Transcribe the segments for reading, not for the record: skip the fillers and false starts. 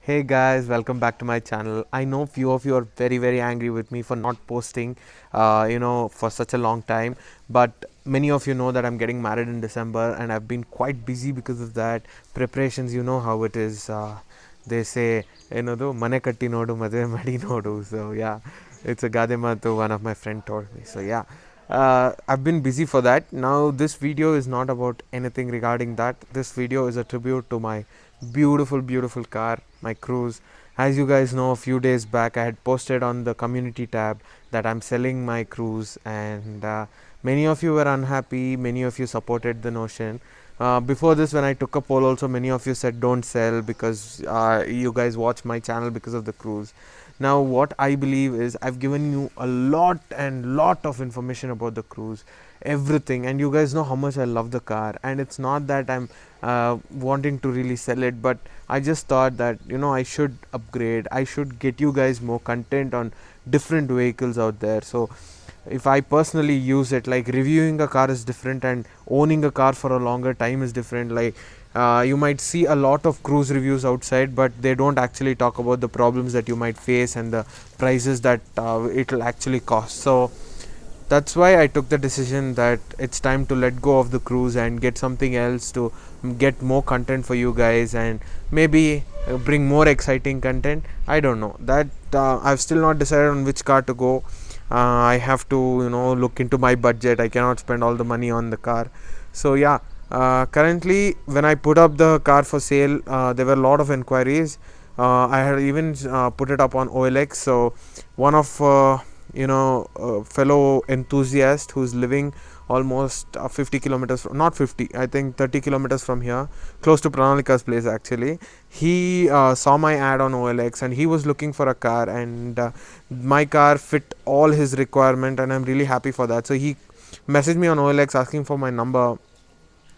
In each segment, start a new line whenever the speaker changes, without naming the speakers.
Hey guys, welcome back to my channel. I know few of you are very angry with me for not posting for such a long time, but many of you know that I'm getting married in December and I've been quite busy because of that. Preparations, you know how it is. They say ಏನದು ಮನೆ ಕಟ್ಟಿ ನೋಡು ಮದುವೆ ಮಾಡಿ ನೋಡು. So yeah, it's a ಗಾದೆ ಮಾತು one of my friend told me. So yeah, I've been busy for that. Now this video is not about anything regarding that. This video is a tribute to my beautiful car, my Cruze. As you guys know, a few days back I had posted on the community tab that I'm selling my Cruze, and many of you were unhappy, many of you supported the notion. Before this, when I took a poll also, many of you said don't sell because you guys watch my channel because of the Cruze. Now what I believe is I've given you a lot of information about the Cruze, everything, and you guys know how much I love the car. And it's not that I'm wanting to really sell it, but I just thought that I should upgrade, I should get you guys more content on different vehicles out there. So if I personally use it, like reviewing a car is different and owning a car for a longer time is different. Like you might see a lot of Cruze reviews outside, but they don't actually talk about the problems that you might face and the prices that it will actually cost. So that's why I took the decision that it's time to let go of the Cruze and get something else to get more content for you guys, and maybe bring more exciting content. I don't know that. I've still not decided on which car to go. I have to look into my budget. I cannot spend all the money on the car. So yeah, currently when I put up the car for sale, there were a lot of inquiries. I had even put it up on OLX. So one of fellow enthusiast who's living almost 50 kilometers from, not 50, I think 30 kilometers from here, close to Pranalika's place actually. He saw my ad on OLX and he was looking for a car, and my car fit all his requirement, and I'm really happy for that. So he messaged me on OLX asking for my number.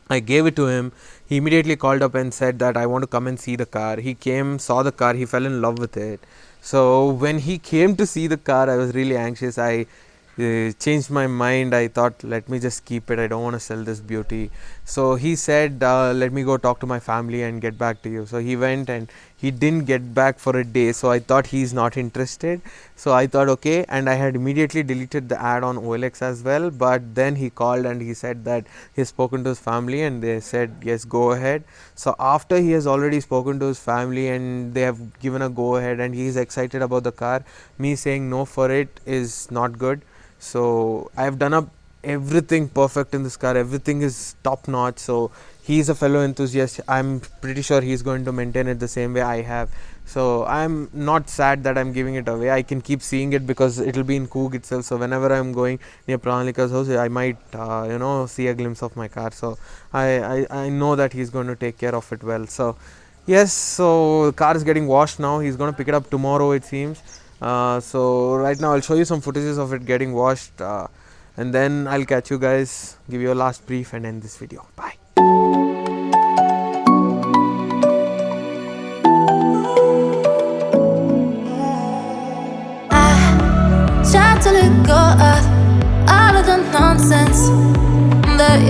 I gave it to him. He immediately called up and said that I want to come and see the car. He came, saw the car, he fell in love with it. So when he came to see the car, I was really anxious. I changed my mind. I thought, let me just keep it. I don't want to sell this beauty. So he said, let me go talk to my family and get back to you. So he went and he didn't get back for a day. So I thought he's not interested. So I thought, okay. And I had immediately deleted the ad on OLX as well. But then he called and he said that he's spoken to his family and they said, yes, go ahead. So after he has already spoken to his family and they have given a go ahead and he is excited about the car, me saying no for it is not good. So I have done up everything perfect in this car. Everything is top notch. So he's a fellow enthusiast. I'm pretty sure he's going to maintain it the same way I have. So I'm not sad that I'm giving it away. I can keep seeing it because it'll be in Coog itself. So whenever I'm going near Pranalika's house, I might see a glimpse of my car. So I know that he's going to take care of it well. So yes, so the car is getting washed now. He's going to pick it up tomorrow, it seems. So right now I'll show you some footages of it getting washed, and then I'll catch you guys, give you a last brief and end this video. Bye.
I tried to let go of all of the nonsense that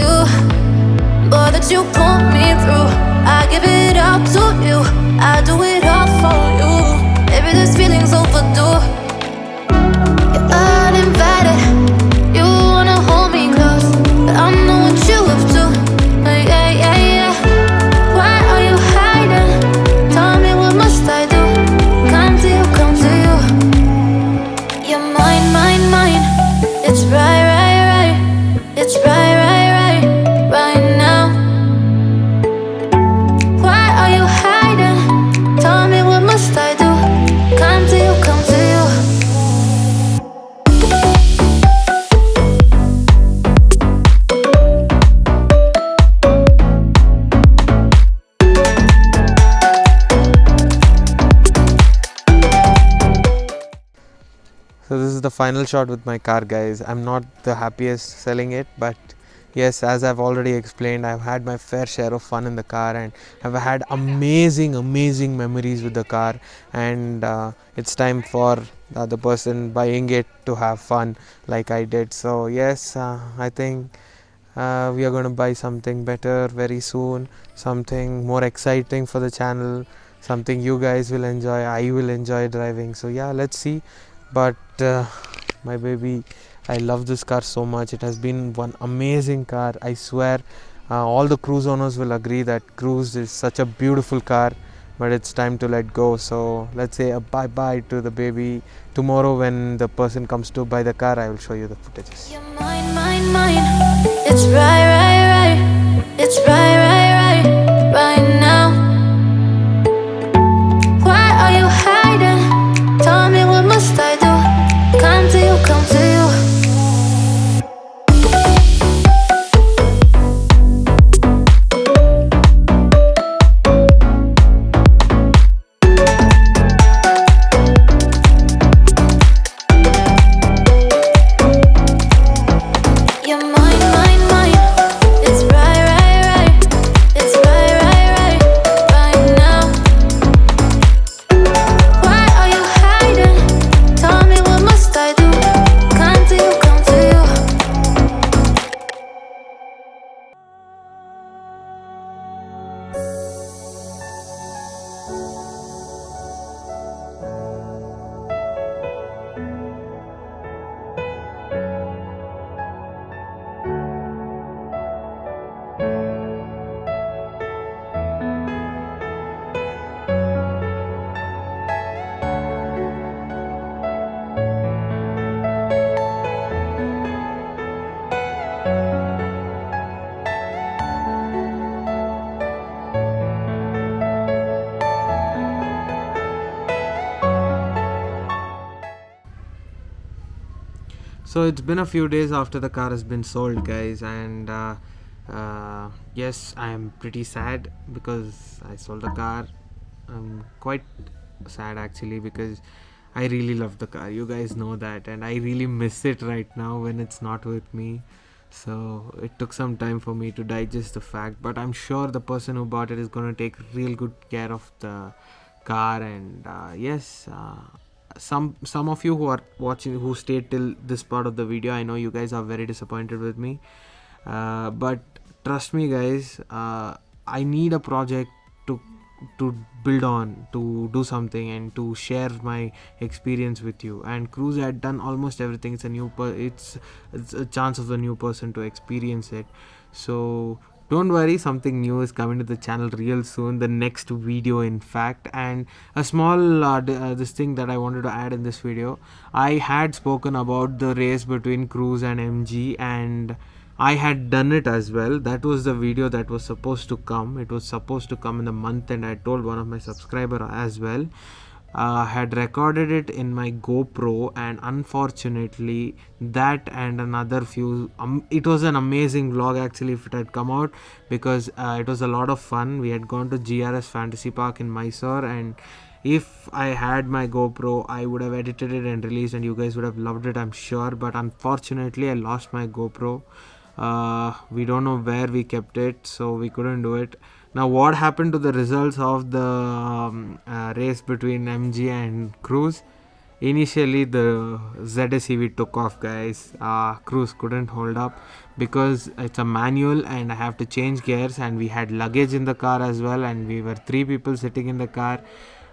you put me through. I give it all to you, I do it all for you. Maybe this feeling's overdue. You're uninvited, you wanna hold me close, but I know what you have to. Yeah. Why are you hiding? Tell me, what must I do? Come to you. You're mine. It's right. It's right now. Why are you hiding? Tell me, what must I do? Come to you.
So this is the final shot with my car, guys. I'm not the happiest selling it, but yes, as I've already explained, I've had my fair share of fun in the car and I've had amazing memories with the car, and it's time for the other person buying it to have fun like I did. So yes, I think we are going to buy something better very soon, something more exciting for the channel, something you guys will enjoy, I will enjoy driving. So yeah, let's see. But my baby, I love this car so much. It has been one amazing car, I swear. All the Cruise owners will agree that Cruise is such a beautiful car, but it's time to let go. So let's say a bye bye to the baby. Tomorrow when the person comes to buy the car, I will show you the footages.
You're mine, mine, mine. It's right, right, right. It's right, right, right. Right now. Why are you hiding? Tell me, what must I do? Come to you, come to you. You're mine, mine, mine. It's right, right, right. It's right, right, right. Right now. Why are you hiding? Tell me, what must I do? Come to you, come to you.
So it's been a few days after the car has been sold, guys, and yes, I am pretty sad because I sold the car. I'm quite sad actually because I really love the car. You guys know that, and I really miss it right now when it's not with me. So it took some time for me to digest the fact, but I'm sure the person who bought it is gonna take real good care of the car. And yes, some of you who are watching, who stayed till this part of the video, I know you guys are very disappointed with me, but trust me, guys, I need a project to build on, to do something and to share my experience with you. And Cruise had done almost everything. It's a it's a chance of the new person to experience it. So don't worry, something new is coming to the channel real soon, the next video in fact. And a small this thing that I wanted to add in this video, I had spoken about the race between Cruise and MG, and I had done it as well. That was the video that was supposed to come. It was supposed to come in the month, and I told one of my subscriber as well. Had recorded it in my GoPro, and unfortunately that and another few it was an amazing vlog actually if it had come out, because it was a lot of fun. We had gone to GRS Fantasy Park in Mysore, and if I had my GoPro, I would have edited it and released, and you guys would have loved it, I'm sure. But unfortunately I lost my GoPro. We don't know where we kept it, so we couldn't do it. Now what happened to the results of the race between MG and Cruise? Initially the ZSEV took off, guys. Cruise couldn't hold up because it's a manual and I have to change gears, and we had luggage in the car as well, and we were 3 people sitting in the car.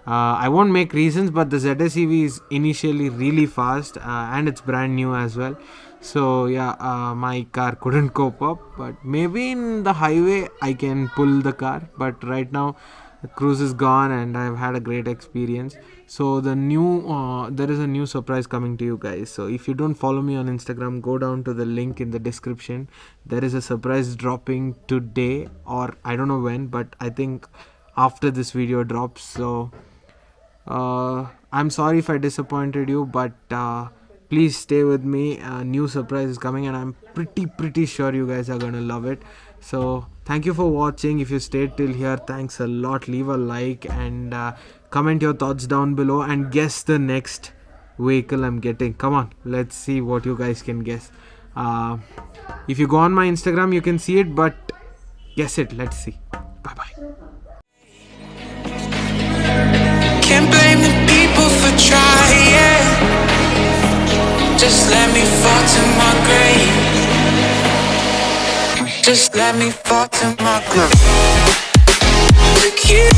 I won't make reasons, but the ZSEV is initially really fast, and it's brand new as well. So yeah, my car couldn't cope up, but maybe in the highway I can pull the car. But right now the Cruise is gone and I've had a great experience. So the new there is a new surprise coming to you guys. So if you don't follow me on Instagram, go down to the link in the description. There is a surprise dropping today, or I don't know when, but I think after this video drops. So I'm sorry if I disappointed you, but please stay with me. A new surprise is coming, and I'm pretty sure you guys are gonna love it. So thank you for watching. If you stayed till here, thanks a lot. Leave a like and comment your thoughts down below and guess the next vehicle I'm getting. Come on, let's see what you guys can guess. If you go on my Instagram, you can see it, but guess it. Let's see. Bye bye.
Can't blame the people for trying. Just let me fall to my grave. Just let me fall to my grave. Look you